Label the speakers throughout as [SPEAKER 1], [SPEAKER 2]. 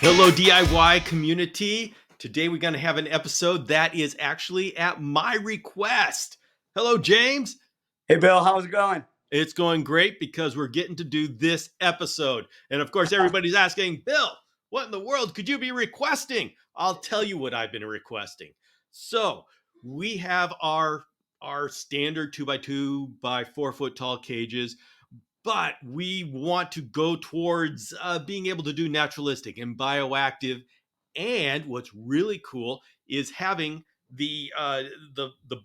[SPEAKER 1] Hello, DIY community. Today we're going to have an episode that is actually at my request. Hello, James.
[SPEAKER 2] Hey, Bill, how's it going?
[SPEAKER 1] It's going great because we're getting to do this episode. And of course, everybody's asking, Bill, what in the world could you be requesting? I'll tell you what I've been requesting. So we have our standard 2x2 by 4 foot tall cages, but we want to go towards being able to do naturalistic and bioactive. And what's really cool is having the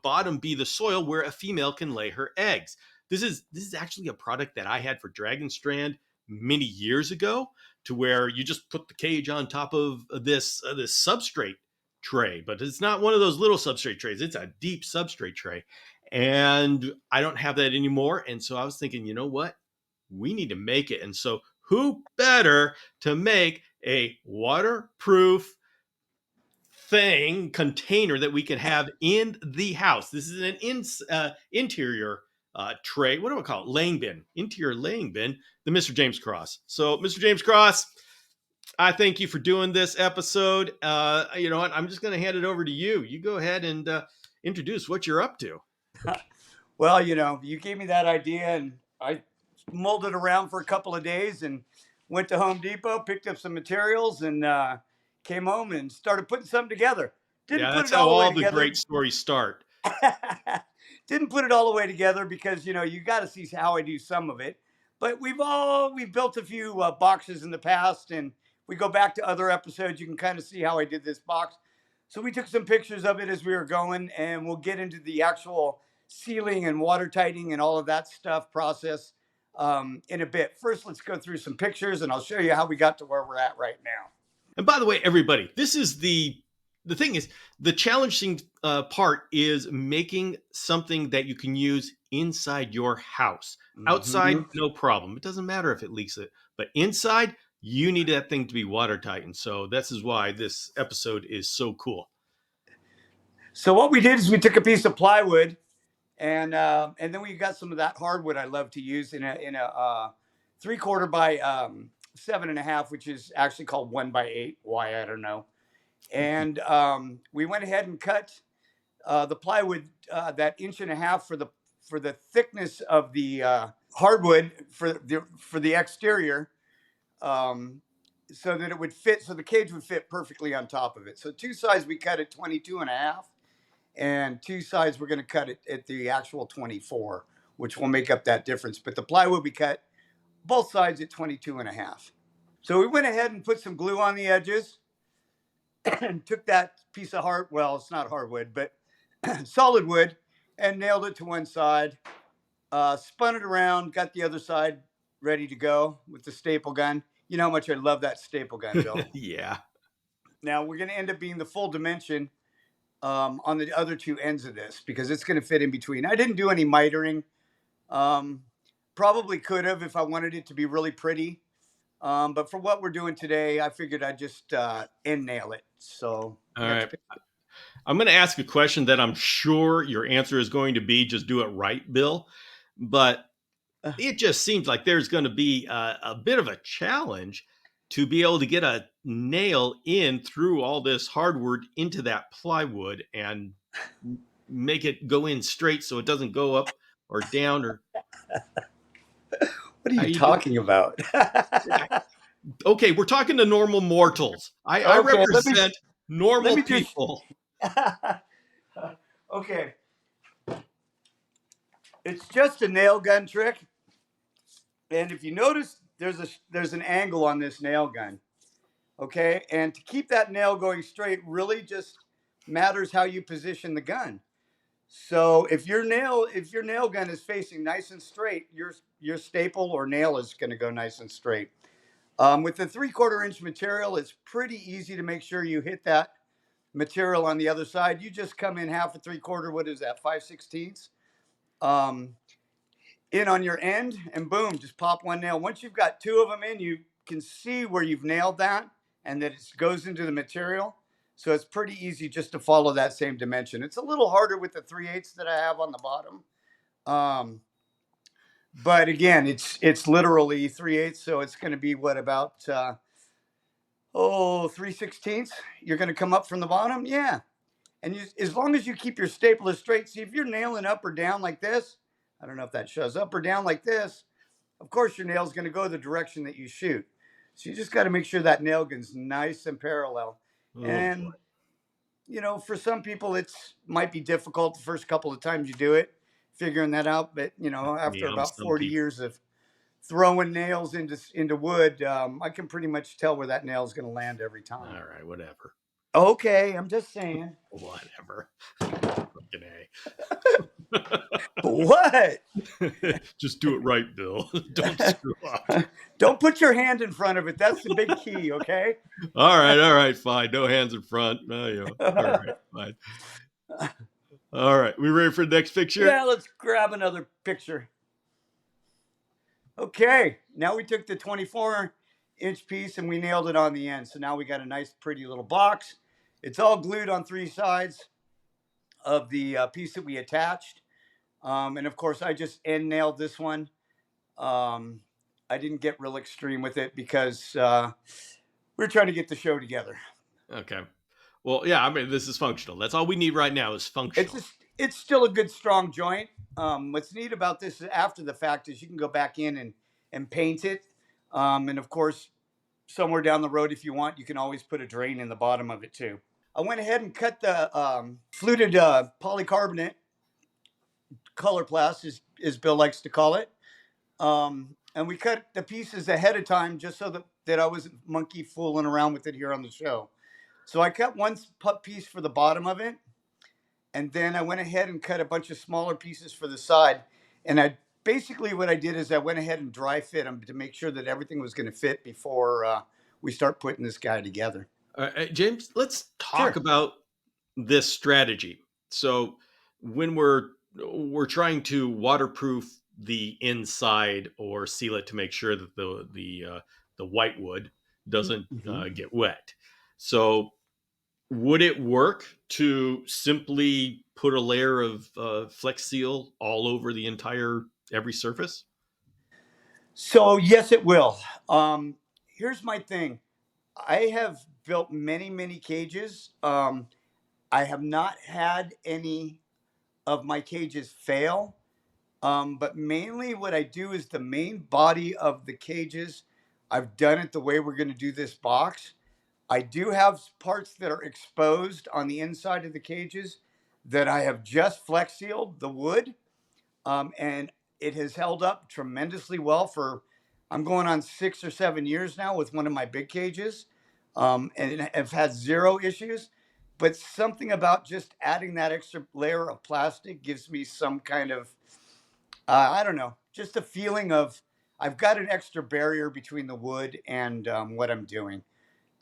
[SPEAKER 1] bottom be the soil where a female can lay her eggs. This is actually a product that I had for Dragon Strand many years ago, to where you just put the cage on top of this substrate tray, but it's not one of those little substrate trays. It's a deep substrate tray, and I don't have that anymore. And so I was thinking, you know what? We need to make it. And so, who better to make a waterproof container that we can have in the house? This is an interior tray. What do I call it? Laying bin, interior laying bin. The Mr. James Cross. So, Mr. James Cross, I thank you for doing this episode. You know what? I'm just going to hand it over to you. You go ahead and introduce what you're up to.
[SPEAKER 2] Well, you gave me that idea and I mulled it around for a couple of days and went to Home Depot, picked up some materials and came home and started putting something together. Didn't
[SPEAKER 1] Yeah,
[SPEAKER 2] put
[SPEAKER 1] that's
[SPEAKER 2] it
[SPEAKER 1] how
[SPEAKER 2] all the way
[SPEAKER 1] all the
[SPEAKER 2] together.
[SPEAKER 1] great stories start.
[SPEAKER 2] Didn't put it all the way together because, you got to see how I do some of it. But we've built a few boxes in the past, and we go back to other episodes. You can kind of see how I did this box. So we took some pictures of it as we were going, and we'll get into the actual sealing and water tightening and all of that stuff process in a bit. First, let's go through some pictures, and I'll show you how we got to where we're at right now.
[SPEAKER 1] And by the way, everybody, this is the thing is, the challenging part is making something that you can use inside your house. Outside,
[SPEAKER 2] Mm-hmm.
[SPEAKER 1] no problem. It doesn't matter if it leaks it, but inside, you need that thing to be watertight. And so this is why this episode is so cool.
[SPEAKER 2] So what we did is we took a piece of plywood and then we got some of that hardwood I love to use in a 3/4 by 7.5, which is actually called 1 by 8. Why I don't know. And we went ahead and cut the plywood that 1.5 for the thickness of the hardwood for the exterior, so that it would fit, so the cage would fit perfectly on top of it. So two sides we cut at 22.5, and two sides we're going to cut it at the actual 24, which will make up that difference. But the plywood we cut both sides at 22.5. So we went ahead and put some glue on the edges and took that piece of well, it's not hardwood, but solid wood, and nailed it to one side, spun it around, got the other side ready to go with the staple gun. You know how much I love that staple gun, Bill.
[SPEAKER 1] Yeah.
[SPEAKER 2] Now we're going to end up being the full dimension on the other two ends of this, because it's going to fit in between. I didn't do any mitering. Probably could have if I wanted it to be really pretty. But for what we're doing today, I figured I'd just end nail it. So,
[SPEAKER 1] All right. I'm going to ask a question that I'm sure your answer is going to be just do it right, Bill. But it just seems like there's going to be a bit of a challenge to be able to get a nail in through all this hardwood into that plywood and make it go in straight so it doesn't go up or down. Or
[SPEAKER 2] What are
[SPEAKER 1] how
[SPEAKER 2] you
[SPEAKER 1] you do?
[SPEAKER 2] talking about?
[SPEAKER 1] Okay, we're talking to normal mortals. I
[SPEAKER 2] Okay,
[SPEAKER 1] represent
[SPEAKER 2] let
[SPEAKER 1] normal
[SPEAKER 2] me just.
[SPEAKER 1] people.
[SPEAKER 2] Okay, it's just a nail gun trick, and if you notice, there's an angle on this nail gun. Okay, and to keep that nail going straight really just matters how you position the gun. So if your nail gun is facing nice and straight, your staple or nail is going to go nice and straight. With the 3/4 inch material, it's pretty easy to make sure you hit that material on the other side. You just come in half a 3/4. What is that? 5/16. Um, in on your end, and boom, just pop one nail. Once you've got two of them in, you can see where you've nailed that and that it goes into the material. So it's pretty easy just to follow that same dimension. It's a little harder with the 3/8 that I have on the bottom. Um, but again, it's literally 3/8, so it's going to be what, about oh, 3/16, you're going to come up from the bottom. Yeah. And as long as you keep your stapler straight, see if you're nailing up or down like this, I don't know if that shows up or down like this, of course your nail's going to go the direction that you shoot. So you just got to make sure that nail gun's nice and parallel.
[SPEAKER 1] Oh boy.
[SPEAKER 2] And for some people it's might be difficult the first couple of times you do it, figuring that out. But after
[SPEAKER 1] Yeah, I'm
[SPEAKER 2] about
[SPEAKER 1] some
[SPEAKER 2] 40
[SPEAKER 1] people.
[SPEAKER 2] years of throwing nails into wood, I can pretty much tell where that nail is going to land every time.
[SPEAKER 1] All right, whatever.
[SPEAKER 2] Okay, I'm just saying.
[SPEAKER 1] Whatever. Fucking
[SPEAKER 2] What?
[SPEAKER 1] A. Just do it right, Bill. Don't screw up.
[SPEAKER 2] Don't put your hand in front of it. That's the big key, okay?
[SPEAKER 1] All right, fine. No hands in front. All right, fine. All right, we ready for the next picture?
[SPEAKER 2] Yeah, let's grab another picture. Okay, now we took the 24-inch piece and we nailed it on the end. So now we got a nice, pretty little box. It's all glued on three sides of the piece that we attached. And of course, I just end nailed this one. I didn't get real extreme with it because we're trying to get the show together.
[SPEAKER 1] Okay. Well, yeah, I mean, this is functional. That's all we need right now is functional.
[SPEAKER 2] It's still a good strong joint. What's neat about this after the fact is you can go back in and paint it. And of course, somewhere down the road, if you want, you can always put a drain in the bottom of it too. I went ahead and cut the fluted polycarbonate color plast, as Bill likes to call it. And we cut the pieces ahead of time just so that I wasn't monkey fooling around with it here on the show. So I cut one piece for the bottom of it. And then I went ahead and cut a bunch of smaller pieces for the side. And what I did is I went ahead and dry fit them to make sure that everything was going to fit before we start putting this guy together.
[SPEAKER 1] James, let's talk
[SPEAKER 2] Sure.
[SPEAKER 1] about this strategy. So when we're trying to waterproof the inside or seal it to make sure that the white wood doesn't
[SPEAKER 2] Mm-hmm.
[SPEAKER 1] get wet. So would it work to simply put a layer of Flex Seal all over the entire every surface?
[SPEAKER 2] So yes, it will. Here's my thing. I have built many, many cages. I have not had any of my cages fail. But mainly what I do is the main body of the cages. I've done it the way we're going to do this box. I do have parts that are exposed on the inside of the cages that I have just flex sealed the wood. And it has held up tremendously well for, I'm going on 6 or 7 years now with one of my big cages. And I've had zero issues. But something about just adding that extra layer of plastic gives me some kind of, I don't know, just a feeling of I've got an extra barrier between the wood and what I'm doing.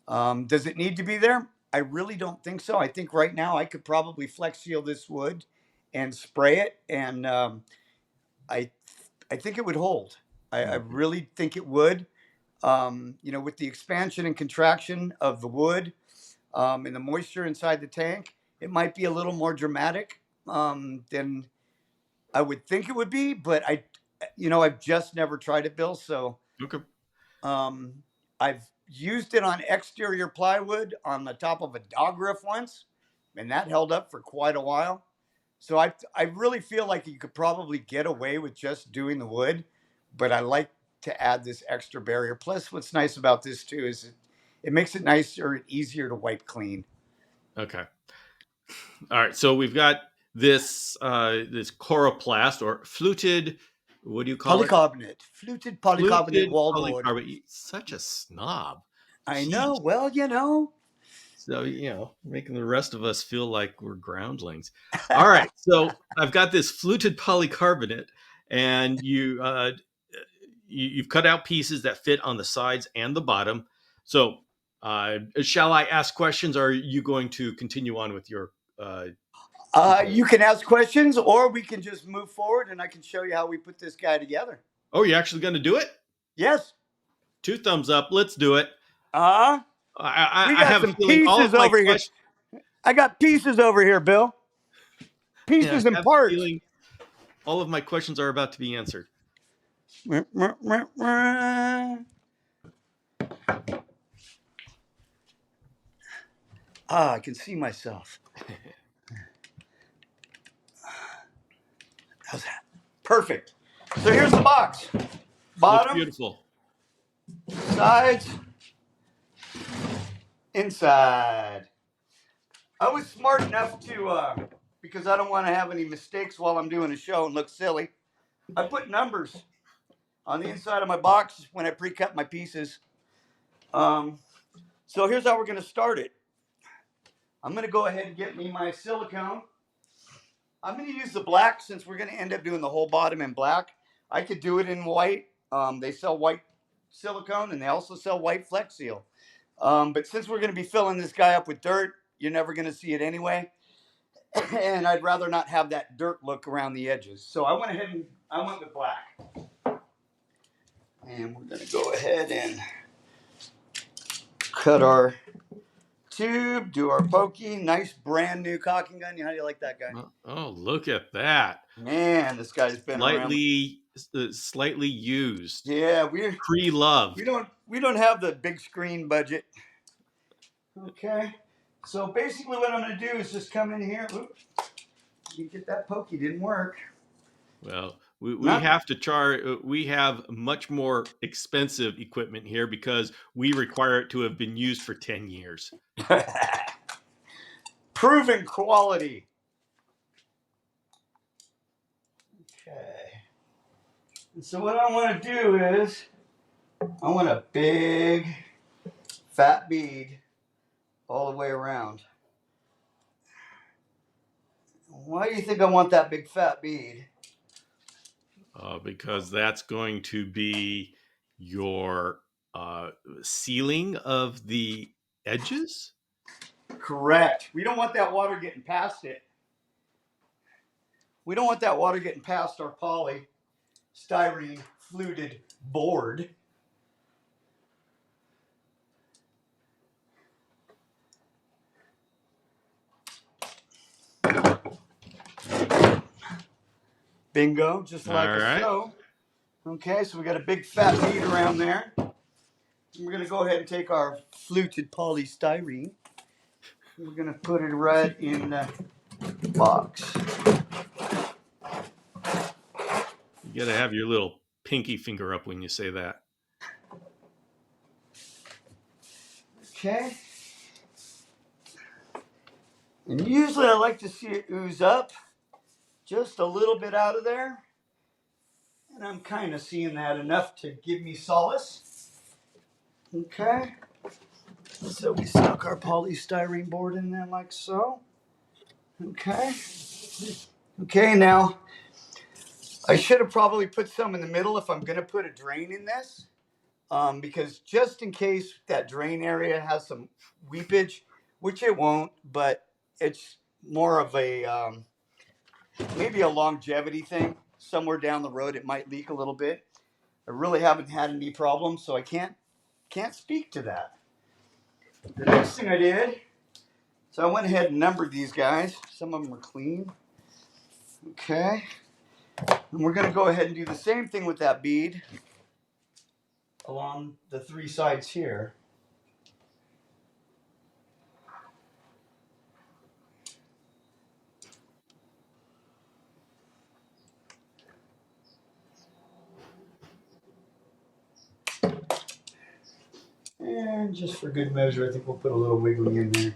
[SPEAKER 2] Does it need to be there? I really don't think so. I think right now I could probably flex seal this wood and spray it, and I I think it would hold. I
[SPEAKER 1] Mhm.
[SPEAKER 2] really think it would. With the expansion and contraction of the wood and the moisture inside the tank, it might be a little more dramatic than I would think it would be. But I've just never tried it, Bill. So
[SPEAKER 1] Okay.
[SPEAKER 2] um, I've used it on exterior plywood on the top of a dog roof once, and that held up for quite a while. So I really feel like you could probably get away with just doing the wood, but I like to add this extra barrier. Plus, what's nice about this too is it makes it nicer and easier to wipe clean.
[SPEAKER 1] Okay. All right. So we've got this coroplast or fluted. What do you call it?
[SPEAKER 2] Polycarbonate, fluted polycarbonate
[SPEAKER 1] Fluted
[SPEAKER 2] wallboard.
[SPEAKER 1] polycarbonate. Such a snob.
[SPEAKER 2] I know.
[SPEAKER 1] Jeez.
[SPEAKER 2] Well,
[SPEAKER 1] So, making the rest of us feel like we're groundlings. All right. So I've got this fluted polycarbonate, and you've cut out pieces that fit on the sides and the bottom. So, shall I ask questions, or are you going to continue on with your tutorial?
[SPEAKER 2] You can ask questions, or we can just move forward, and I can show you how we put this guy together.
[SPEAKER 1] Oh, you're actually going to do it?
[SPEAKER 2] Yes.
[SPEAKER 1] Two thumbs up. Let's do it.
[SPEAKER 2] Uh, we
[SPEAKER 1] I
[SPEAKER 2] got
[SPEAKER 1] have a
[SPEAKER 2] some
[SPEAKER 1] feeling all
[SPEAKER 2] pieces
[SPEAKER 1] of my
[SPEAKER 2] over here.
[SPEAKER 1] questions.
[SPEAKER 2] I got pieces over here, Bill.
[SPEAKER 1] Yeah,
[SPEAKER 2] Pieces
[SPEAKER 1] I
[SPEAKER 2] and
[SPEAKER 1] have a
[SPEAKER 2] parts.
[SPEAKER 1] feeling all of my questions are about to be answered.
[SPEAKER 2] I can see myself. How's that? Perfect. So here's the box.
[SPEAKER 1] Looks
[SPEAKER 2] Bottom,
[SPEAKER 1] beautiful.
[SPEAKER 2] sides, inside. I was smart enough to, because I don't want to have any mistakes while I'm doing a show and look silly, I put numbers on the inside of my box when I pre-cut my pieces. So here's how we're going to start it. I'm going to go ahead and get me my silicone. I'm going to use the black since we're going to end up doing the whole bottom in black. I could do it in white. They sell white silicone and they also sell white Flex Seal. But since we're going to be filling this guy up with dirt, you're never going to see it anyway. And I'd rather not have that dirt look around the edges. So I went ahead and I went with black. And we're going to go ahead and cut our tube, do our pokey. Nice brand new caulking gun. How do you like that guy?
[SPEAKER 1] Oh, look at that.
[SPEAKER 2] Man, this guy's been around.
[SPEAKER 1] Slightly used.
[SPEAKER 2] Yeah,
[SPEAKER 1] Pre-loved.
[SPEAKER 2] we don't have the big screen budget. Okay. So basically what I'm going to do is just come in here. Oops. You get that pokey, didn't work.
[SPEAKER 1] Well, we have to charge. We have much more expensive equipment here because we require it to have been used for 10 years.
[SPEAKER 2] Proven quality. Okay. And so what I want to do is I want a big fat bead all the way around. Why do you think I want that big fat bead?
[SPEAKER 1] Because that's going to be your sealing of the edges.
[SPEAKER 2] Correct. We don't want that water getting past it. We don't want that water getting past our polystyrene fluted board. Bingo, just like so. Okay, so we got a big fat bead around there. We're going to go ahead and take our fluted polystyrene. We're going to put it right in the box.
[SPEAKER 1] You got to have your little pinky finger up when you say that.
[SPEAKER 2] Okay. And usually I like to see it ooze up just a little bit out of there. And I'm kind of seeing that enough to give me solace. Okay. So we stuck our polystyrene board in there like so. Okay. Okay, now I should have probably put some in the middle if I'm going to put a drain in this. Because just in case that drain area has some weepage, which it won't, but it's more of a maybe a longevity thing. Somewhere down the road, it might leak a little bit. I really haven't had any problems, so I can't speak to that. The next thing I did, so I went ahead and numbered these guys. Some of them are clean. Okay. And we're going to go ahead and do the same thing with that bead along the three sides here. And just for good measure, I think we'll put a little wiggling in there.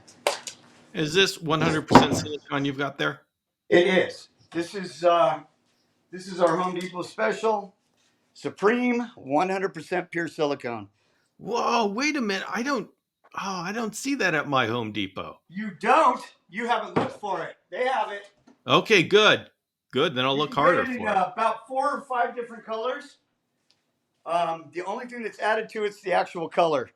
[SPEAKER 1] Is this 100% silicone you've got there?
[SPEAKER 2] It is. This is our Home Depot special, Supreme 100% pure silicone.
[SPEAKER 1] Whoa, wait a minute. I don't see that at my Home Depot.
[SPEAKER 2] You don't? You haven't looked for it. They have it.
[SPEAKER 1] Okay, good. Good, then I'll look harder for it.
[SPEAKER 2] About 4 or 5 different colors. The only thing that's added to it's the actual color.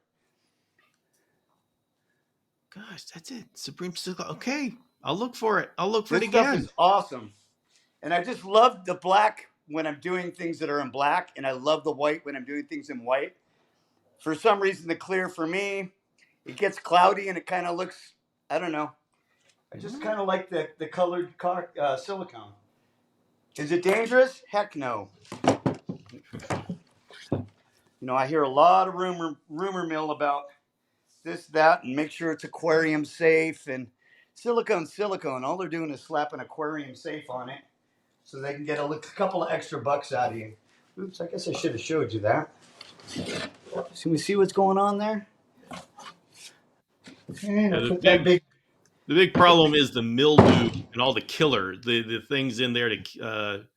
[SPEAKER 1] Gosh, that's it. Supreme silicone. Okay, I'll look for it. I'll look for it
[SPEAKER 2] This
[SPEAKER 1] again.
[SPEAKER 2] stuff is awesome. And I just love the black when I'm doing things that are in black, and I love the white when I'm doing things in white. For some reason, the clear for me, it gets cloudy and it kind of looks, I don't know. I just kind of like the colored silicone. Is it dangerous? Heck no. You know, I hear a lot of rumor mill about this, that, and make sure it's aquarium safe. And silicone. All they're doing is slapping aquarium safe on it so they can get a couple of extra bucks out of you. Oops, I guess I should have showed you that. Can we see what's going on there? Okay,
[SPEAKER 1] Yeah,
[SPEAKER 2] I put that big.
[SPEAKER 1] the big problem is the mildew and all the killer, the things in there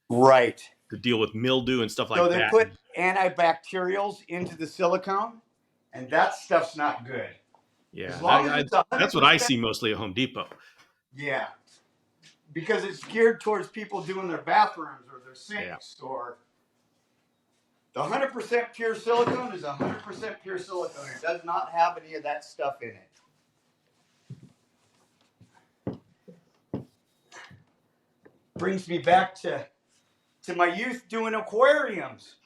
[SPEAKER 2] Right.
[SPEAKER 1] to deal with mildew and stuff
[SPEAKER 2] So
[SPEAKER 1] like
[SPEAKER 2] they
[SPEAKER 1] that.
[SPEAKER 2] put antibacterials into the silicone, and that stuff's not good.
[SPEAKER 1] Yeah,
[SPEAKER 2] As long as it's
[SPEAKER 1] that's what I
[SPEAKER 2] 100%.
[SPEAKER 1] see mostly at Home Depot.
[SPEAKER 2] Yeah. Because it's geared towards people doing their bathrooms or their
[SPEAKER 1] Yeah.
[SPEAKER 2] sinks, or the 100% pure silicone is 100% pure silicone. It does not have any of that stuff in it. Brings me back to my youth doing aquariums.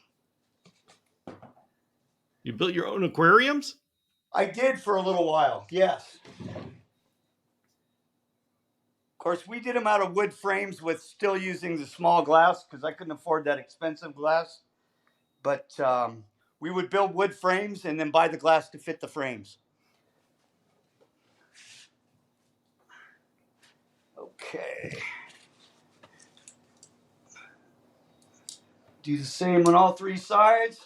[SPEAKER 1] You built your own aquariums?
[SPEAKER 2] I did for a little while, yes. Of course, we did them out of wood frames with still using the small glass because I couldn't afford that expensive glass. But we would build wood frames and then buy the glass to fit the frames. Okay. Do the same on all three sides.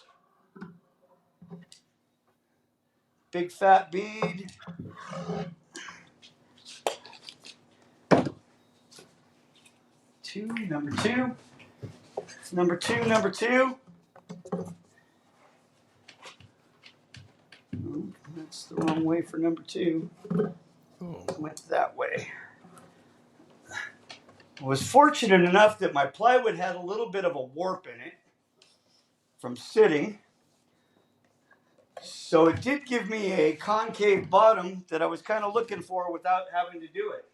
[SPEAKER 2] Big fat bead. Number two. Number two. Oh, that's the wrong way for number two.
[SPEAKER 1] Oh.
[SPEAKER 2] Went that way. I was fortunate enough that my plywood had a little bit of a warp in it from sitting. So it did give me a concave bottom that I was kind of looking for without having to do it,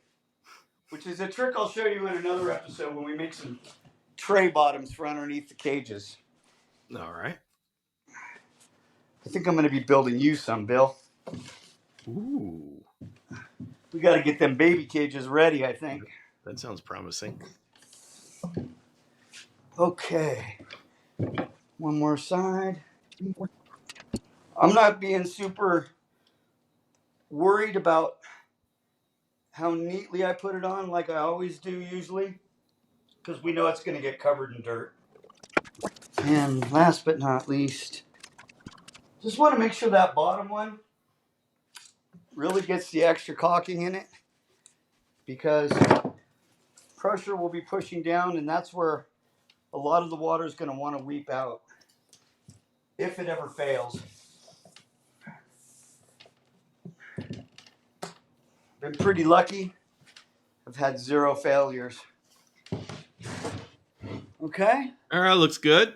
[SPEAKER 2] which is a trick I'll show you in another episode when we make some tray bottoms for underneath the cages.
[SPEAKER 1] All right.
[SPEAKER 2] I think I'm going to be building you some, Bill.
[SPEAKER 1] Ooh.
[SPEAKER 2] We got to get them baby cages ready, I think.
[SPEAKER 1] That sounds promising.
[SPEAKER 2] Okay. One more side. I'm not being super worried about how neatly I put it on like I always do usually, because we know it's going to get covered in dirt. And last but not least, just want to make sure that bottom one really gets the extra caulking in it, because pressure will be pushing down, and that's where a lot of the water is going to want to weep out if it ever fails. Been pretty lucky. I've had 0 failures. Okay?
[SPEAKER 1] All right, looks good.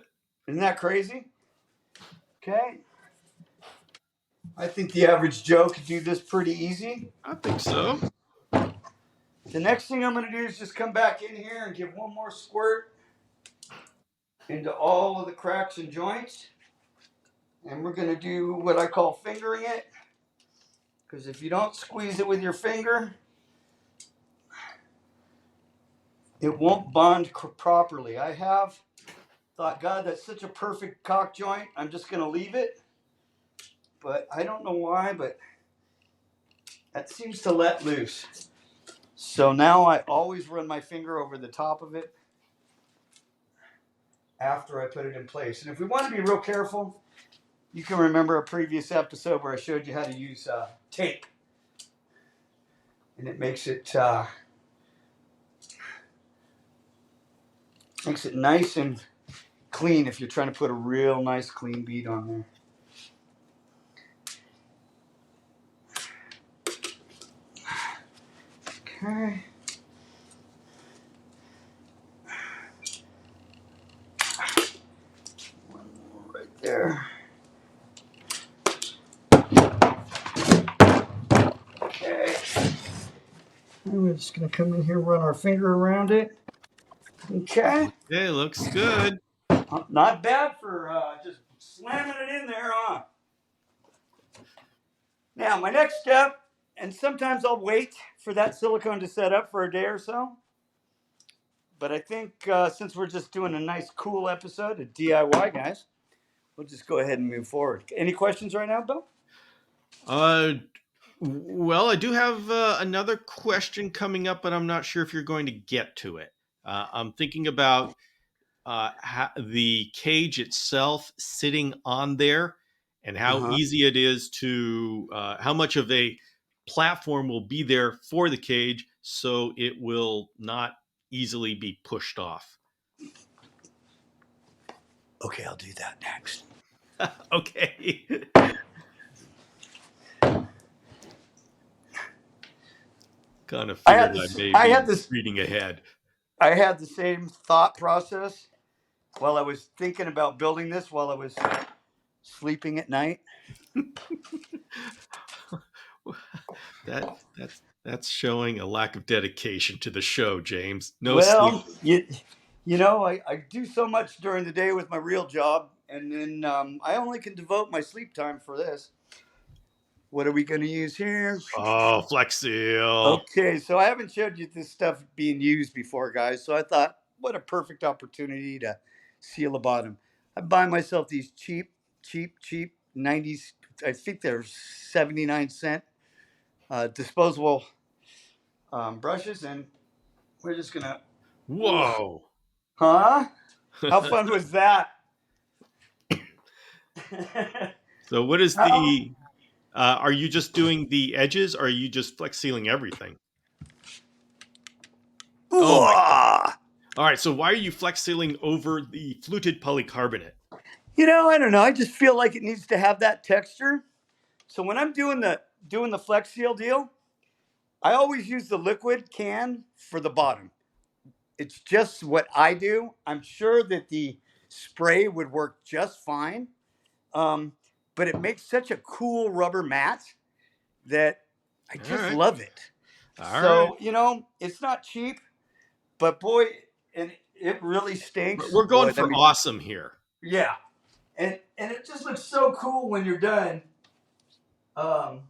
[SPEAKER 2] Isn't that crazy? Okay. I think the average Joe could do this pretty easy.
[SPEAKER 1] I think so.
[SPEAKER 2] The next thing I'm going to do is just come back in here and give one more squirt into all of the cracks and joints. And we're going to do what I call fingering it. Because if you don't squeeze it with your finger, it won't bond properly. I have thought, God, that's such a perfect caulk joint, I'm just going to leave it. But I don't know why, but that seems to let loose. So now I always run my finger over the top of it after I put it in place. And if we want to be real careful, you can remember a previous episode where I showed you how to use tape. And it makes it nice and clean if you're trying to put a real nice clean bead on there. Okay. One more right there. Okay. And we're just going to come in here, run our finger around it. Okay.
[SPEAKER 1] Okay, looks good.
[SPEAKER 2] Not bad for just slamming it in there, huh? Now, my next step, and sometimes I'll wait for that silicone to set up for a day or so. But I think since we're just doing a nice, cool episode of DIY, guys, we'll just go ahead and move forward. Any questions right now, Bill?
[SPEAKER 1] Uh, well, I do have another question coming up, but I'm not sure if you're going to get to it. I'm thinking about the cage itself sitting on there and how
[SPEAKER 2] Uh-huh.
[SPEAKER 1] easy it is to, how much of a platform will be there for the cage so it will not easily be pushed off.
[SPEAKER 2] Okay, I'll do that next.
[SPEAKER 1] Okay. Kind of
[SPEAKER 2] I had
[SPEAKER 1] figured I
[SPEAKER 2] this.
[SPEAKER 1] may
[SPEAKER 2] I
[SPEAKER 1] be
[SPEAKER 2] had this.
[SPEAKER 1] reading ahead.
[SPEAKER 2] I had the same thought process while I was thinking about building this while I was sleeping at night.
[SPEAKER 1] That's showing a lack of dedication to the show, James. No sleep.
[SPEAKER 2] Well, I do so much during the day with my real job, and then I only can devote my sleep time for this. What are we going to use here?
[SPEAKER 1] Oh, Flex Seal.
[SPEAKER 2] Okay, so I haven't showed you this stuff being used before, guys. So I thought, what a perfect opportunity to seal a bottom. I buy myself these cheap 90s. I think they're 79 cent disposable brushes, and we're just gonna. Ooh,
[SPEAKER 1] Whoa.
[SPEAKER 2] huh? How fun was that?
[SPEAKER 1] So what is
[SPEAKER 2] How?
[SPEAKER 1] the are you just doing the edges or are you just flex sealing everything? Oh
[SPEAKER 2] Ooh,
[SPEAKER 1] my.
[SPEAKER 2] ah.
[SPEAKER 1] All right, so why are you flex sealing over the fluted polycarbonate?
[SPEAKER 2] I don't know. I just feel like it needs to have that texture. So when I'm doing the Flex Seal deal, I always use the liquid can for the bottom. It's just what I do. I'm sure that the spray would work just fine, um, but it makes such a cool rubber mat that I
[SPEAKER 1] All
[SPEAKER 2] just
[SPEAKER 1] right.
[SPEAKER 2] love it.
[SPEAKER 1] All right.
[SPEAKER 2] So it's not cheap, but boy, and it really stinks.
[SPEAKER 1] We're going
[SPEAKER 2] Boy, I
[SPEAKER 1] for
[SPEAKER 2] mean,
[SPEAKER 1] awesome here.
[SPEAKER 2] yeah, and it just looks so cool when you're done. Um,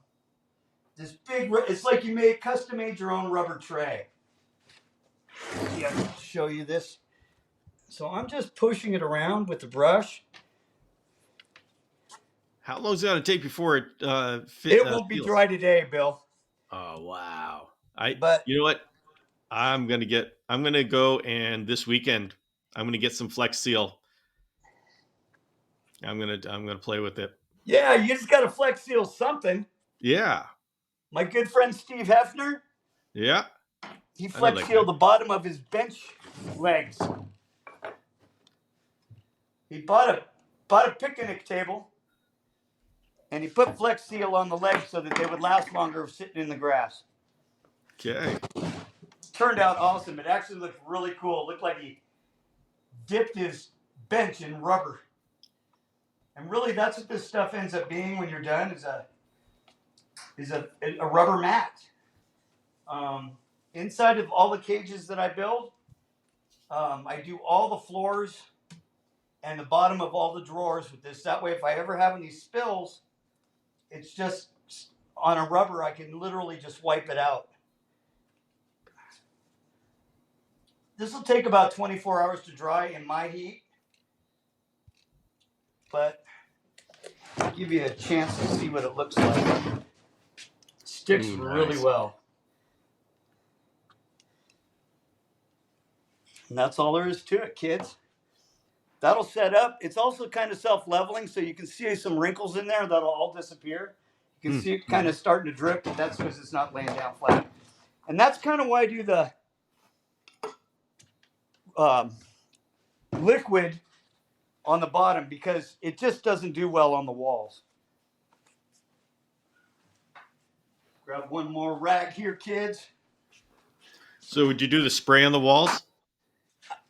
[SPEAKER 2] this it's like you custom made your own rubber tray. Yeah, I'll show you this. So I'm just pushing it around with the brush.
[SPEAKER 1] How long is it going to take before it
[SPEAKER 2] It won't be
[SPEAKER 1] seals?
[SPEAKER 2] dry today, Bill.
[SPEAKER 1] Oh wow. I
[SPEAKER 2] But
[SPEAKER 1] You know what? I'm gonna go and this weekend I'm gonna get some Flex Seal. I'm gonna play with it.
[SPEAKER 2] yeah, you just got to Flex Seal something.
[SPEAKER 1] Yeah.
[SPEAKER 2] My good friend Steve Hefner,
[SPEAKER 1] Yeah.
[SPEAKER 2] he
[SPEAKER 1] I know
[SPEAKER 2] Flex
[SPEAKER 1] that guy.
[SPEAKER 2] Sealed the bottom of his bench legs. He bought a picnic table and he put Flex Seal on the legs so that they would last longer sitting in the grass.
[SPEAKER 1] Okay.
[SPEAKER 2] Turned out awesome. It actually looked really cool. It looked like he dipped his bench in rubber. And really, that's what this stuff ends up being when you're done is a rubber mat. Um, Inside of all the cages that I build, I do all the floors and the bottom of all the drawers with this. That way, if I ever have any spills, it's just on a rubber. I can literally just wipe it out. This will take about 24 hours to dry in my heat, but I'll give you a chance to see what it looks like. It sticks
[SPEAKER 1] Ooh,
[SPEAKER 2] really
[SPEAKER 1] nice.
[SPEAKER 2] well. And that's all there is to it, kids. That'll set up. It's also kind of self-leveling, so you can see some wrinkles in there that'll all disappear. You can see it kind of starting to drip, but that's because it's not laying down flat. And that's kind of why I do the um, liquid on the bottom, because it just doesn't do well on the walls. Grab one more rag here, kids.
[SPEAKER 1] So would you do the spray on the walls?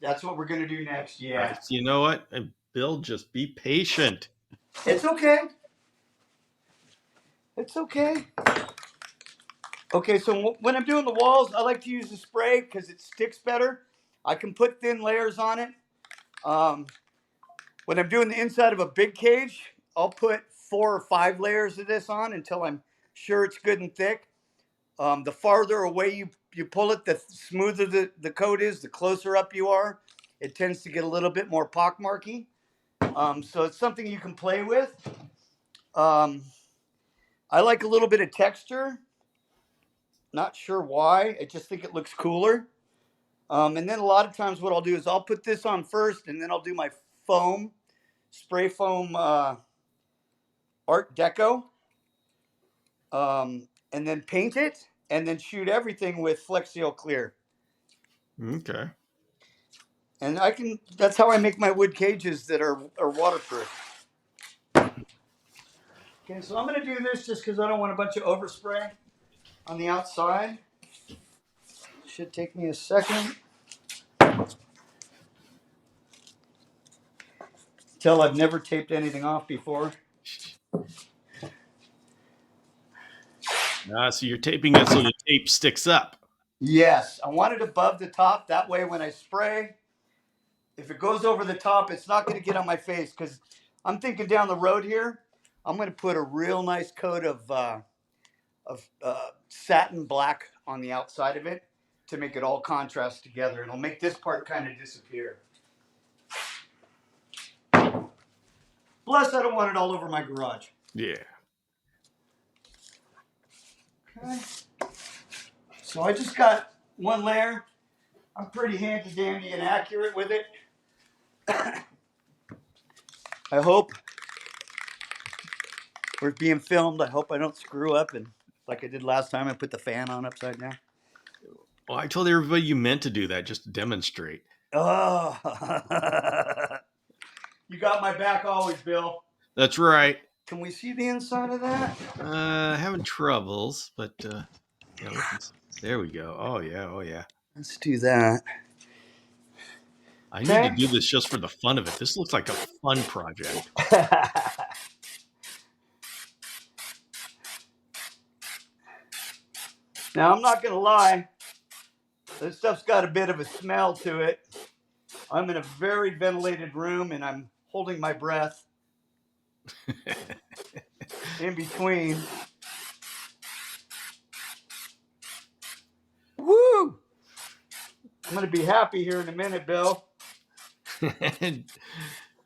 [SPEAKER 2] That's what we're going to do next.
[SPEAKER 1] All
[SPEAKER 2] Yeah.
[SPEAKER 1] right. So you know what? Bill, just be patient.
[SPEAKER 2] It's okay. It's okay. Okay, so when I'm doing the walls, I like to use the spray because it sticks better. I can put thin layers on it. Um, when I'm doing the inside of a big cage, I'll put 4 or 5 layers of this on until I'm sure it's good and thick. The farther away you pull it, the smoother the coat is, the closer up you are. It tends to get a little bit more pockmarky. So it's something you can play with. Um, I like a little bit of texture. Not sure why. I just think it looks cooler. And then a lot of times what I'll do is I'll put this on first, and then I'll do my foam, spray foam Art Deco, and then paint it, and then shoot everything with Flex Seal Clear.
[SPEAKER 1] Okay.
[SPEAKER 2] And that's how I make my wood cages that are waterproof. Okay, so I'm going to do this just because I don't want a bunch of overspray on the outside. Should take me a second. Tell I've never taped anything off before.
[SPEAKER 1] So you're taping it so the tape sticks up.
[SPEAKER 2] Yes, I want it above the top. That way when I spray, if it goes over the top, it's not going to get on my face, because I'm thinking down the road here, I'm going to put a real nice coat of satin black on the outside of it to make it all contrast together. It'll make this part kind of disappear. Plus, I don't want it all over my garage.
[SPEAKER 1] Yeah.
[SPEAKER 2] Okay. So I just got one layer. I'm pretty handy dandy and accurate with it. I hope we're being filmed. I hope I don't screw up and like I did last time, I put the fan on upside down.
[SPEAKER 1] Well, I told everybody you meant to do that just to demonstrate.
[SPEAKER 2] Oh, you got my back always, Bill.
[SPEAKER 1] That's right.
[SPEAKER 2] Can we see the inside of that?
[SPEAKER 1] Having troubles, but yeah, there we go. Oh yeah, oh yeah.
[SPEAKER 2] Let's do that.
[SPEAKER 1] I need to do this just for the fun of it. This looks like a fun project.
[SPEAKER 2] Now, I'm not going to lie. This stuff's got a bit of a smell to it. I'm in a very ventilated room, and I'm holding my breath in between. Woo! I'm going to be happy here in a minute, Bill.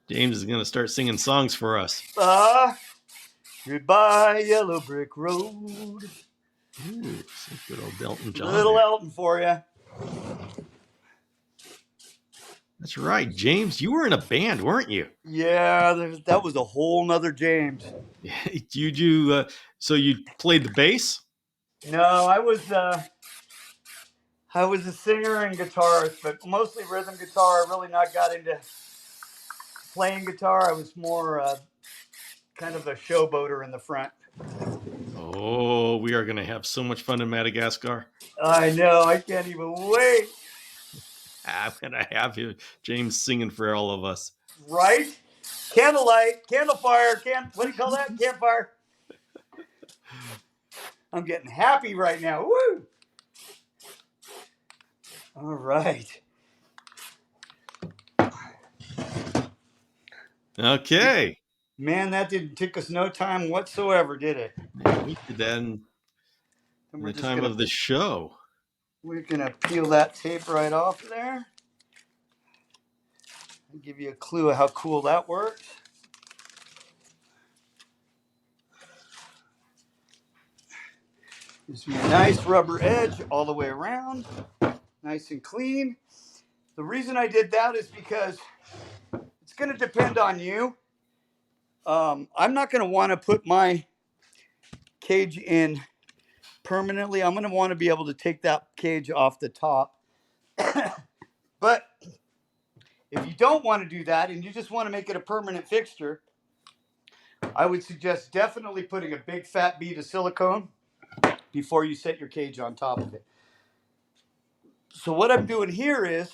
[SPEAKER 1] James is going to start singing songs for us.
[SPEAKER 2] Goodbye, Yellow Brick Road.
[SPEAKER 1] Ooh, some good old Elton John.
[SPEAKER 2] Little there. Elton for you.
[SPEAKER 1] That's right. James, you were in a band, weren't you?
[SPEAKER 2] Yeah, that was a whole nother James.
[SPEAKER 1] So you played the bass?
[SPEAKER 2] No, I was a singer and guitarist, but mostly rhythm guitar. I really not got into playing guitar. I was more kind of a showboater in the front.
[SPEAKER 1] Oh, we are going to have so much fun in Madagascar.
[SPEAKER 2] I know. I can't even wait.
[SPEAKER 1] I'm going to have James singing for all of us.
[SPEAKER 2] Right? Candlelight, candlefire, what do you call that? Campfire. I'm getting happy right now. Woo! All right.
[SPEAKER 1] Okay.
[SPEAKER 2] Man, that didn't take us no time whatsoever, did it?
[SPEAKER 1] We did that in the time of the show.
[SPEAKER 2] We're going to peel that tape right off there. I'll give you a clue of how cool that works. Gives me a nice rubber edge all the way around. Nice and clean. The reason I did that is because it's going to depend on you. I'm not going to want to put my cage in permanently. I'm going to want to be able to take that cage off the top. But if you don't want to do that and you just want to make it a permanent fixture, I would suggest definitely putting a big fat bead of silicone before you set your cage on top of it. So what I'm doing here is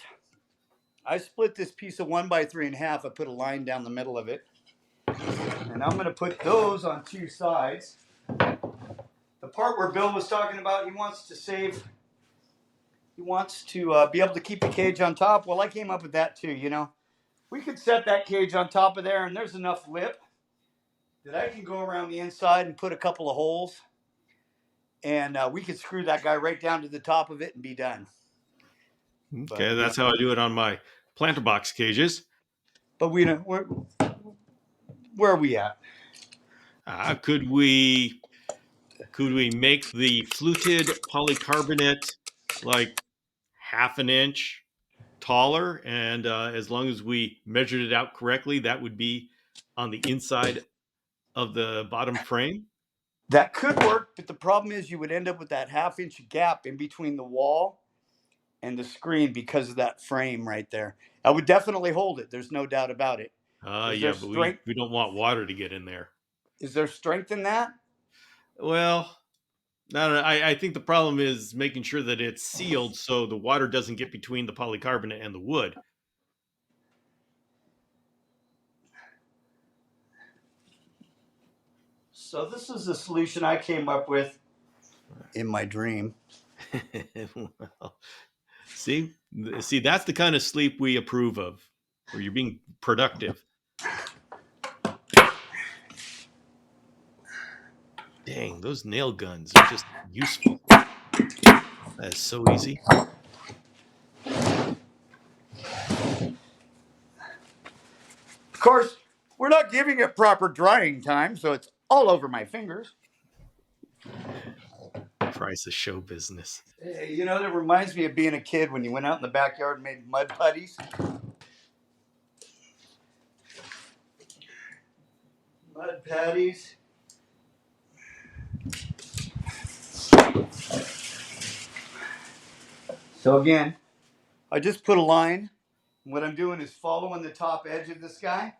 [SPEAKER 2] I split this piece of 1x3 in half. I put a line down the middle of it. And I'm going to put those on two sides. The part where Bill was talking about, he wants to be able to keep the cage on top. Well, I came up with that too, you know. We could set that cage on top of there, and there's enough lip that I can go around the inside and put a couple of holes. And we could screw that guy right down to the top of it and be done.
[SPEAKER 1] Okay, that's how I do it on my planter box cages.
[SPEAKER 2] But we don't. Where are we at?
[SPEAKER 1] Could we Could we make the fluted polycarbonate like half an inch taller? And as long as we measured it out correctly, that would be on the inside of the bottom frame.
[SPEAKER 2] That could work, but the problem is you would end up with that half-inch gap in between the wall and the screen because of that frame right there. I would definitely hold it. There's no doubt about it. Is there
[SPEAKER 1] Yeah, but we,
[SPEAKER 2] strength?
[SPEAKER 1] we don't want water to get in there.
[SPEAKER 2] Is there strength in that?
[SPEAKER 1] Well, no, I think the problem is making sure that it's sealed so the water doesn't get between the polycarbonate and the wood.
[SPEAKER 2] So this is the solution I came up with in my dream.
[SPEAKER 1] Well, see, that's the kind of sleep we approve of, where you're being productive. Dang, those nail guns are just useful. That is so easy.
[SPEAKER 2] Of course, we're not giving it proper drying time, so it's all over my fingers.
[SPEAKER 1] Price of show business.
[SPEAKER 2] Hey, you know, that reminds me of being a kid when you went out in the backyard and made mud putties. Mud patties. So again, I just put a line. What I'm doing is following the top edge of this guy,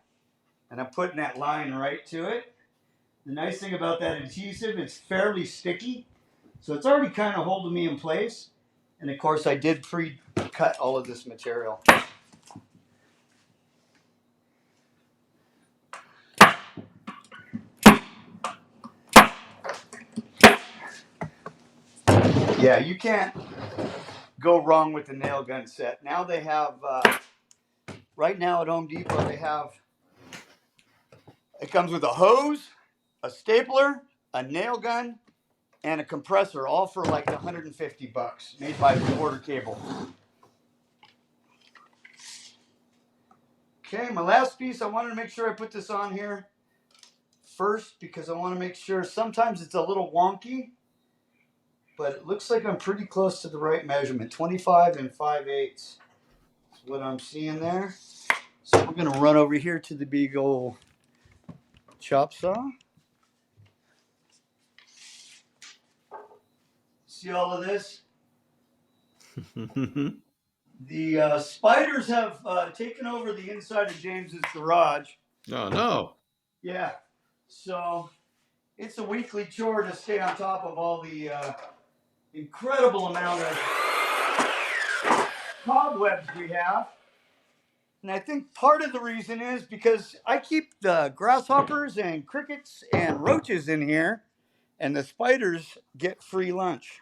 [SPEAKER 2] and I'm putting that line right to it. The nice thing about that adhesive, it's fairly sticky, so it's already kind of holding me in place. And of course, I did pre-cut all of this material. Yeah, you can't go wrong with the nail gun set. Now they have, right now at Home Depot, they have, it comes with a hose, a stapler, a nail gun, and a compressor, all for like $150, made by Quarter Cable. Okay, my last piece, I wanted to make sure I put this on here first because I want to make sure, sometimes it's a little wonky, but it looks like I'm pretty close to the right measurement. 25 and 5/8 is what I'm seeing there. So we're going to run over here to the big old chop saw. See all of this? The spiders have taken over the inside of James's garage.
[SPEAKER 1] Oh no.
[SPEAKER 2] Yeah, so it's a weekly chore to stay on top of all the incredible amount of cobwebs we have. And I think part of the reason is because I keep the grasshoppers and crickets and roaches in here, and the spiders get free lunch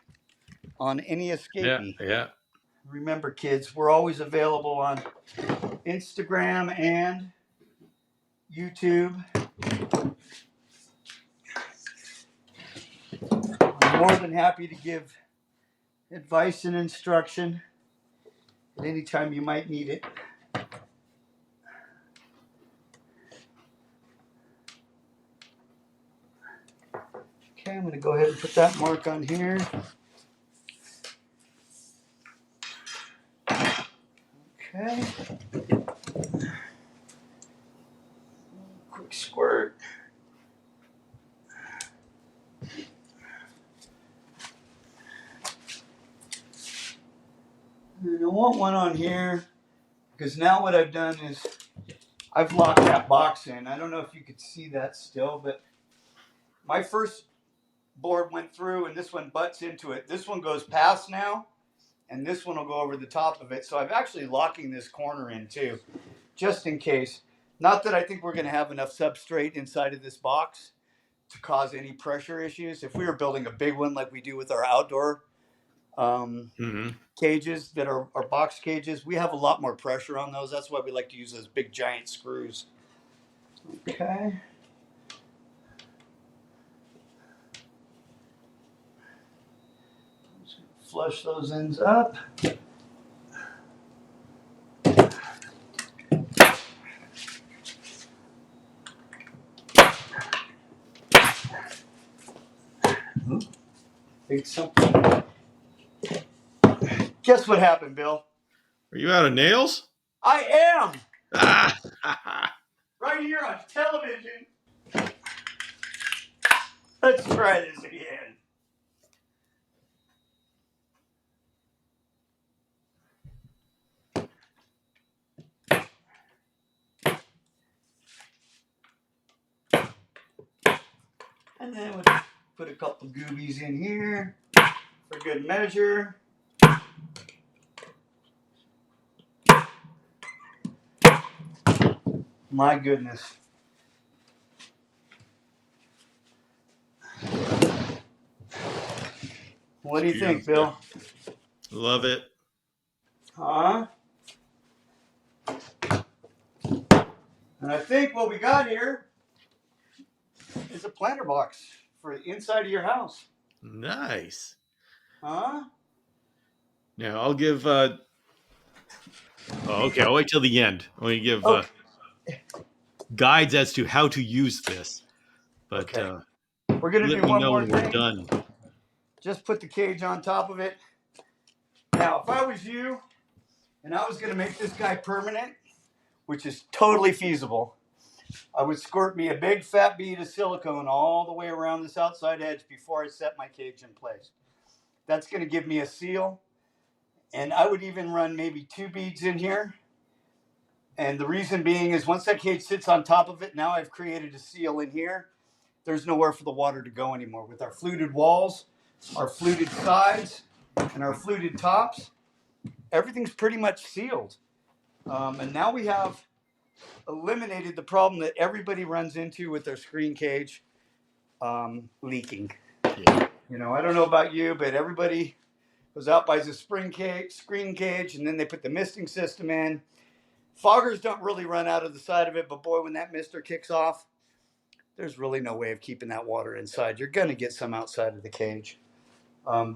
[SPEAKER 2] on any
[SPEAKER 1] Yeah,
[SPEAKER 2] escapee.
[SPEAKER 1] yeah.
[SPEAKER 2] Remember, kids, we're always available on Instagram and YouTube. I'm more than happy to give advice and instruction at any time you might need it. Okay, I'm going to go ahead and put that mark on here. Okay. Quick squirt. And I want one on here because now what I've done is I've locked that box in. I don't know if you could see that still, but my first board went through and this one butts into it. This one goes past now, and this one will go over the top of it. So I'm actually locking this corner in too, just in case. Not that I think we're going to have enough substrate inside of this box to cause any pressure issues. If we were building a big one like we do with our outdoor cages that are box cages, we have a lot more pressure on those. That's why we like to use those big giant screws. Okay. Just gonna flush those ends up. think something. Guess what happened, Bill?
[SPEAKER 1] Are you out of nails?
[SPEAKER 2] I am
[SPEAKER 1] Ah,
[SPEAKER 2] right here on television. Let's try this again. And then we'll put a couple goobies in here for good measure. My goodness. What do you think, Bill?
[SPEAKER 1] love it.
[SPEAKER 2] Huh? And I think what we got here is a planter box for the inside of your house.
[SPEAKER 1] Nice.
[SPEAKER 2] Huh?
[SPEAKER 1] Now I'll give. Oh, okay, I'll wait till the end. I'm going to give
[SPEAKER 2] Okay.
[SPEAKER 1] guides as to how to use this. But
[SPEAKER 2] Okay. We're going to
[SPEAKER 1] let
[SPEAKER 2] do
[SPEAKER 1] me
[SPEAKER 2] one
[SPEAKER 1] know
[SPEAKER 2] more
[SPEAKER 1] when we're
[SPEAKER 2] thing.
[SPEAKER 1] done.
[SPEAKER 2] Just put the cage on top of it. Now, if I was you and I was going to make this guy permanent, which is totally feasible, I would squirt me a big fat bead of silicone all the way around this outside edge before I set my cage in place. That's going to give me a seal. And I would even run maybe 2 beads in here. And the reason being is once that cage sits on top of it, now I've created a seal in here. There's nowhere for the water to go anymore. With our fluted walls, our fluted sides, and our fluted tops, everything's pretty much sealed. And now we have eliminated the problem that everybody runs into with their screen cage leaking.
[SPEAKER 1] Yeah.
[SPEAKER 2] You know, I don't know about you, but everybody goes out, buys a screen cage, and then they put the misting system in. Foggers don't really run out of the side of it, but boy, when that mister kicks off, there's really no way of keeping that water inside. You're going to get some outside of the cage.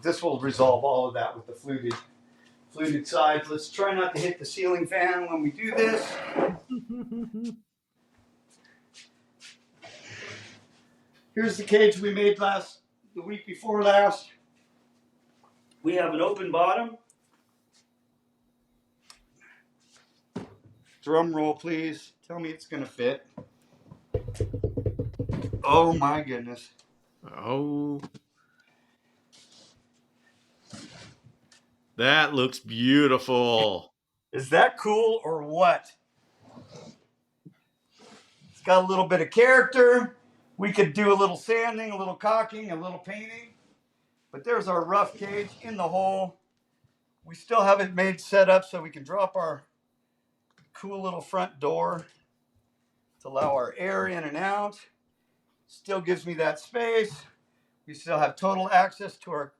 [SPEAKER 2] This will resolve all of that with the fluted sides. Let's try not to hit the ceiling fan when we do this. Here's the cage we made the week before last. We have an open bottom. Drum roll, please. Tell me it's going to fit. Oh my goodness.
[SPEAKER 1] Oh, that looks beautiful.
[SPEAKER 2] Is that cool or what? It's got a little bit of character. We could do a little sanding, a little caulking, a little painting. But there's our rough cage in the hole. We still have it made set up so we can drop our cool little front door to allow our air in and out. Still gives me that space. We still have total access to our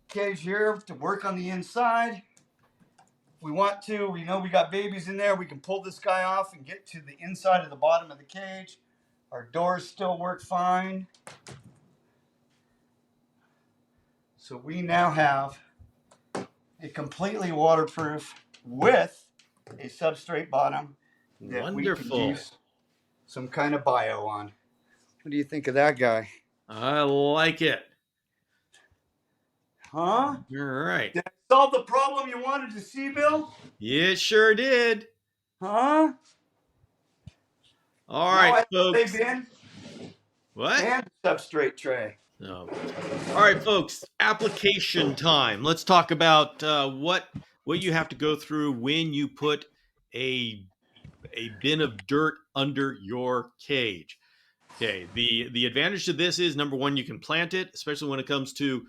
[SPEAKER 2] cage here to work on the inside. We want to, we know we got babies in there. We can pull this guy off and get to the inside of the bottom of the cage. Our doors still work fine. So we now have a completely waterproof with a substrate bottom that we can
[SPEAKER 1] Wonderful.
[SPEAKER 2] use some kind of bio on. What do you think of that guy?
[SPEAKER 1] I like it.
[SPEAKER 2] Huh?
[SPEAKER 1] All right.
[SPEAKER 2] Did I solve the problem you wanted to see, Bill?
[SPEAKER 1] It sure did.
[SPEAKER 2] Huh?
[SPEAKER 1] All
[SPEAKER 2] Now
[SPEAKER 1] right,
[SPEAKER 2] I have
[SPEAKER 1] folks.
[SPEAKER 2] a bin
[SPEAKER 1] What?
[SPEAKER 2] and substrate tray.
[SPEAKER 1] No. All right, folks. Application time. Let's talk about what you have to go through when you put a a bin of dirt under your cage. Okay, the advantage to this is number one, you can plant it, especially when it comes to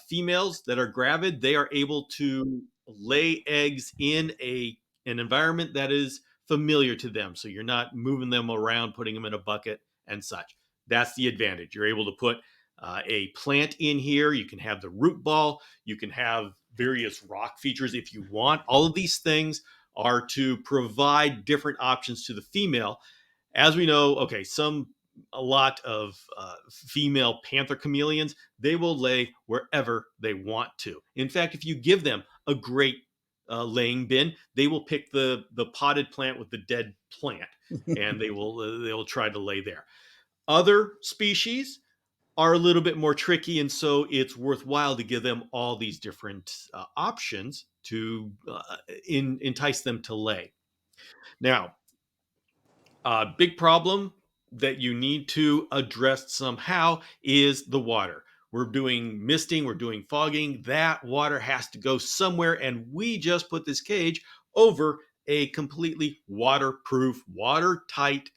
[SPEAKER 1] females that are gravid. They are able to lay eggs in an environment that is familiar to them, so you're not moving them around, putting them in a bucket and such. That's the advantage. You're able to put a plant in here. You can have the root ball. You can have various rock features if you want. All of these things are to provide different options to the female. As we know, okay, a lot of female panther chameleons, they will lay wherever they want to. In fact, if you give them a great laying bin, they will pick the potted plant with the dead plant, and they will try to lay there. Other species are a little bit more tricky, and so it's worthwhile to give them all these different options to entice them to lay. Now, a big problem that you need to address somehow is the water. We're doing misting, we're doing fogging. That water has to go somewhere, and we just put this cage over a completely waterproof, watertight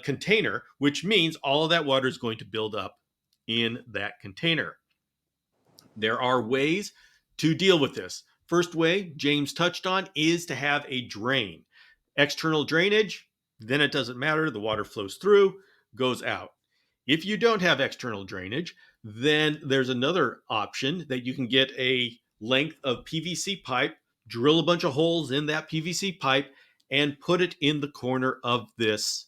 [SPEAKER 1] container, which means all of that water is going to build up in that container. There are ways to deal with this. First way James touched on is to have a drain. External drainage, then it doesn't matter. The water flows through, goes out. If you don't have external drainage, then there's another option that you can get a length of PVC pipe, drill a bunch of holes in that PVC pipe, and put it in the corner of this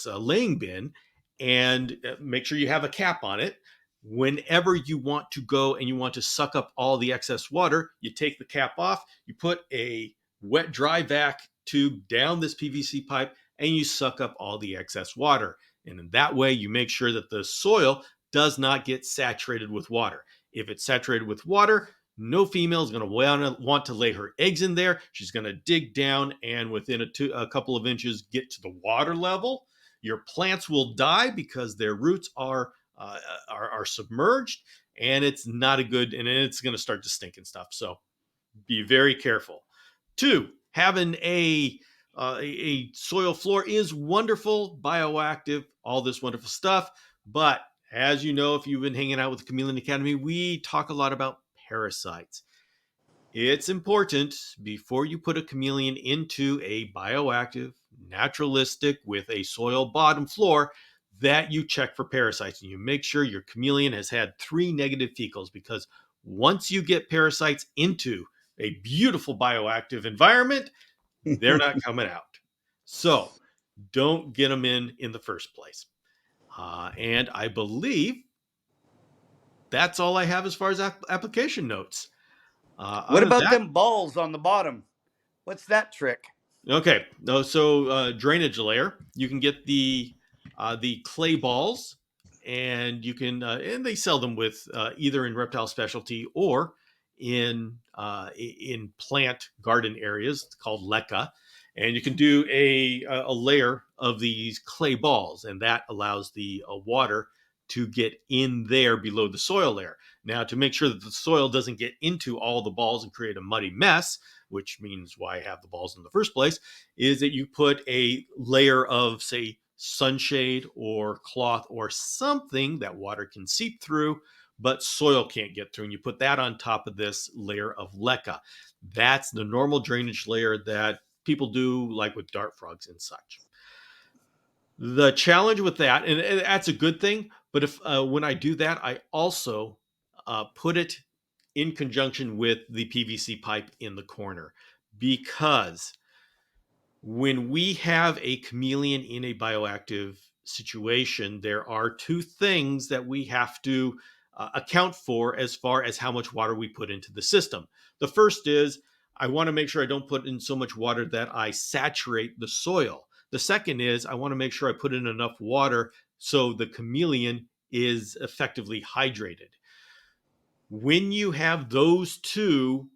[SPEAKER 1] laying bin, and make sure you have a cap on it. Whenever you want to go and you want to suck up all the excess water, you take the cap off, you put a wet dry vac tube down this PVC pipe, and you suck up all the excess water. And in that way, you make sure that the soil does not get saturated with water. If it's saturated with water, no female is going to want to lay her eggs in there. She's going to dig down and within a couple of inches get to the water level. Your plants will die because their roots are submerged, and it's not a good, and it's going to start to stink and stuff. So be very careful. Two, having a soil floor is wonderful, bioactive, all this wonderful stuff. But as you know, if you've been hanging out with the Chameleon Academy, we talk a lot about parasites. It's important before you put a chameleon into a bioactive, naturalistic with a soil bottom floor that you check for parasites and you make sure your chameleon has had 3 negative fecals, because once you get parasites into a beautiful bioactive environment, they're not coming out. So don't get them in the first place. And I believe that's all I have as far as application notes.
[SPEAKER 2] What
[SPEAKER 1] Other than
[SPEAKER 2] about
[SPEAKER 1] that,
[SPEAKER 2] them balls on the bottom? What's that trick?
[SPEAKER 1] okay, no, so drainage layer. You can get the clay balls, and you can and they sell them with either in reptile specialty or in plant garden areas called leca, and you can do a layer of these clay balls, and that allows the water to get in there below the soil layer. Now, to make sure that the soil doesn't get into all the balls and create a muddy mess, which means why have the balls in the first place, is that you put a layer of, say, sunshade or cloth or something that water can seep through, but soil can't get through. And you put that on top of this layer of leca. That's the normal drainage layer that people do, like with dart frogs and such. The challenge with that, and that's a good thing, but if when I do that, I also put it in conjunction with the PVC pipe in the corner, because when we have a chameleon in a bioactive situation, there are two things that we have to account for as far as how much water we put into the system. The first is I want to make sure I don't put in so much water that I saturate the soil. The second is I want to make sure I put in enough water so the chameleon is effectively hydrated. When you have those two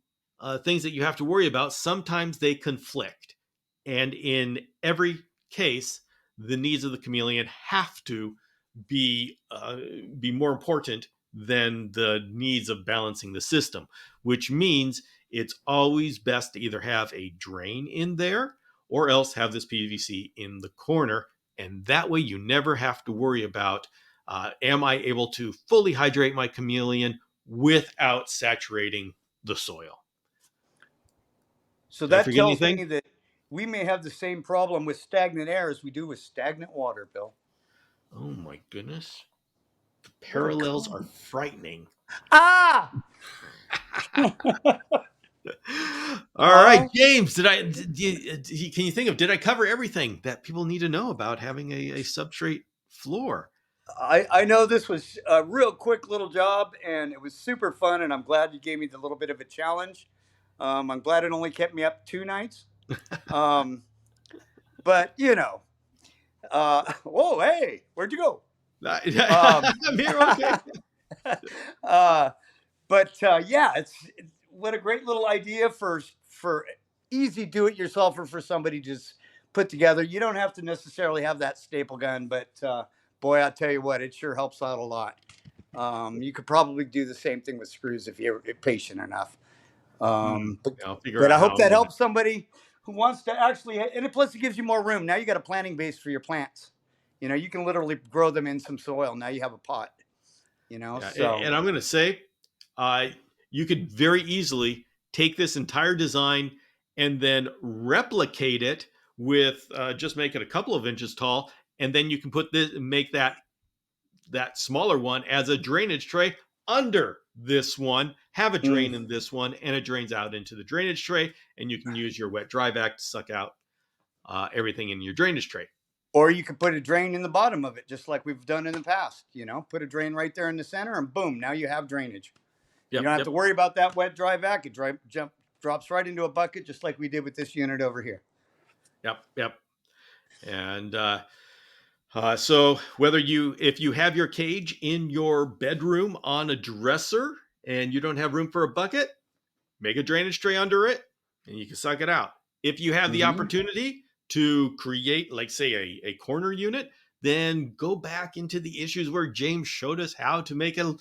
[SPEAKER 1] things that you have to worry about, sometimes they conflict. And in every case, the needs of the chameleon have to be more important than the needs of balancing the system, which means it's always best to either have a drain in there or else have this PVC in the corner. And that way you never have to worry about am I able to fully hydrate my chameleon without saturating the soil.
[SPEAKER 2] So
[SPEAKER 1] Did I
[SPEAKER 2] that
[SPEAKER 1] forget
[SPEAKER 2] tells me
[SPEAKER 1] anything?
[SPEAKER 2] that we may have the same problem with stagnant air as we do with stagnant water, Bill.
[SPEAKER 1] Oh my goodness. The
[SPEAKER 2] What a
[SPEAKER 1] parallels are
[SPEAKER 2] con.
[SPEAKER 1] frightening.
[SPEAKER 2] Ah!
[SPEAKER 1] All right,
[SPEAKER 2] Uh,
[SPEAKER 1] James, can you think of, did I cover everything that people need to know about having a substrate floor?
[SPEAKER 2] I know this was a real quick little job and it was super fun, and I'm glad you gave me the little bit of a challenge. I'm glad it only kept me up 2 nights. Um, but, Oh, hey, where'd you go? Um,
[SPEAKER 1] I'm here. Okay.
[SPEAKER 2] uh, but yeah, what a great little idea for easy do-it-yourselfer for somebody to just put together. You don't have to necessarily have that staple gun, but boy, I'll tell you what, it sure helps out a lot. You could probably do the same thing with screws if you're patient enough.
[SPEAKER 1] Hmm.
[SPEAKER 2] Um, but,
[SPEAKER 1] I'll figure
[SPEAKER 2] but
[SPEAKER 1] out
[SPEAKER 2] I
[SPEAKER 1] how
[SPEAKER 2] hope
[SPEAKER 1] I'm
[SPEAKER 2] that
[SPEAKER 1] gonna.
[SPEAKER 2] helps somebody who wants to actually, and plus it gives you more room. Now you got a planting base for your plants. You can literally grow them in some soil. Now you have a pot.
[SPEAKER 1] Yeah,
[SPEAKER 2] So
[SPEAKER 1] and I'm gonna say, uh, you could very easily take this entire design and then replicate it with just make it a couple of inches tall, and then you can put this, make that smaller one as a drainage tray under this one. Have a
[SPEAKER 2] mm.
[SPEAKER 1] drain in this one, and it drains out into the drainage tray, and you can use your wet dry vac to suck out everything in your drainage tray.
[SPEAKER 2] Or you could put a drain in the bottom of it, just like we've done in the past. Put a drain right there in the center, and boom, now you have drainage. You
[SPEAKER 1] Yep,
[SPEAKER 2] don't have to
[SPEAKER 1] yep,
[SPEAKER 2] worry about that wet dry vac. Drops right into a bucket, just like we did with this unit over here.
[SPEAKER 1] yep, yep. And so whether if you have your cage in your bedroom on a dresser and you don't have room for a bucket, make a drainage tray under it and you can suck it out. If you have the
[SPEAKER 2] Mm-hmm.
[SPEAKER 1] opportunity to create, like, say, a corner unit, then go back into the issues where James showed us how to make a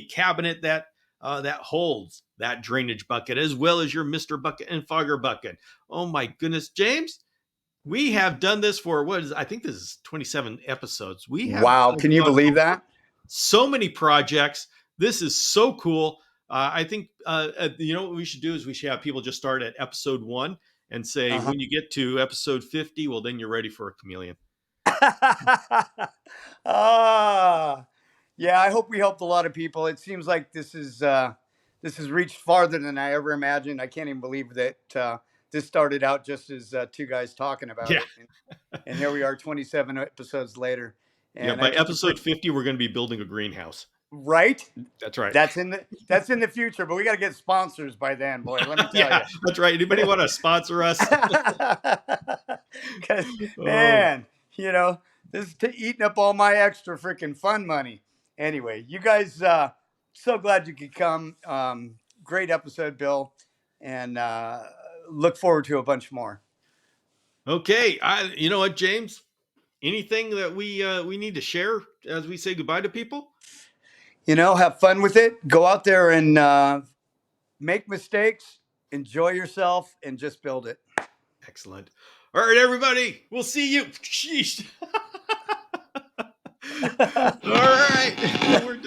[SPEAKER 1] cabinet that holds that drainage bucket as well as your Mr. Bucket and Fogger bucket. Oh my goodness, James, we have done this for what is, I think this is 27 episodes. We have
[SPEAKER 2] Wow, can you
[SPEAKER 1] gone
[SPEAKER 2] believe
[SPEAKER 1] over
[SPEAKER 2] that?
[SPEAKER 1] so many projects. This is so cool. I think what we should do is we should have people just start at episode 1 and say
[SPEAKER 2] Uh
[SPEAKER 1] when you get to episode 50, well then you're ready for a chameleon.
[SPEAKER 2] huh. ah, yeah. I hope we helped a lot of people. It seems like this has reached farther than I ever imagined. I can't even believe that this started out just as two guys talking about
[SPEAKER 1] Yeah,
[SPEAKER 2] it, and here we are, 27 episodes later.
[SPEAKER 1] yeah.
[SPEAKER 2] And I
[SPEAKER 1] By
[SPEAKER 2] just
[SPEAKER 1] episode 50, we're going to be building a greenhouse.
[SPEAKER 2] right.
[SPEAKER 1] That's right.
[SPEAKER 2] That's in the future, but we got to get sponsors by then, boy. Let me tell
[SPEAKER 1] Yeah,
[SPEAKER 2] you.
[SPEAKER 1] that's right. Anybody want to sponsor us?
[SPEAKER 2] Because
[SPEAKER 1] Oh,
[SPEAKER 2] man, this is eating up all my extra freaking fun money. Anyway, you guys, so glad you could come. Great episode, Bill, and look forward to a bunch more.
[SPEAKER 1] okay. You know what, James? Anything that we need to share as we say goodbye to people?
[SPEAKER 2] Have fun with it. Go out there and make mistakes, enjoy yourself, and just build it.
[SPEAKER 1] Excellent. All right, everybody. We'll see you. Sheesh. All right. We're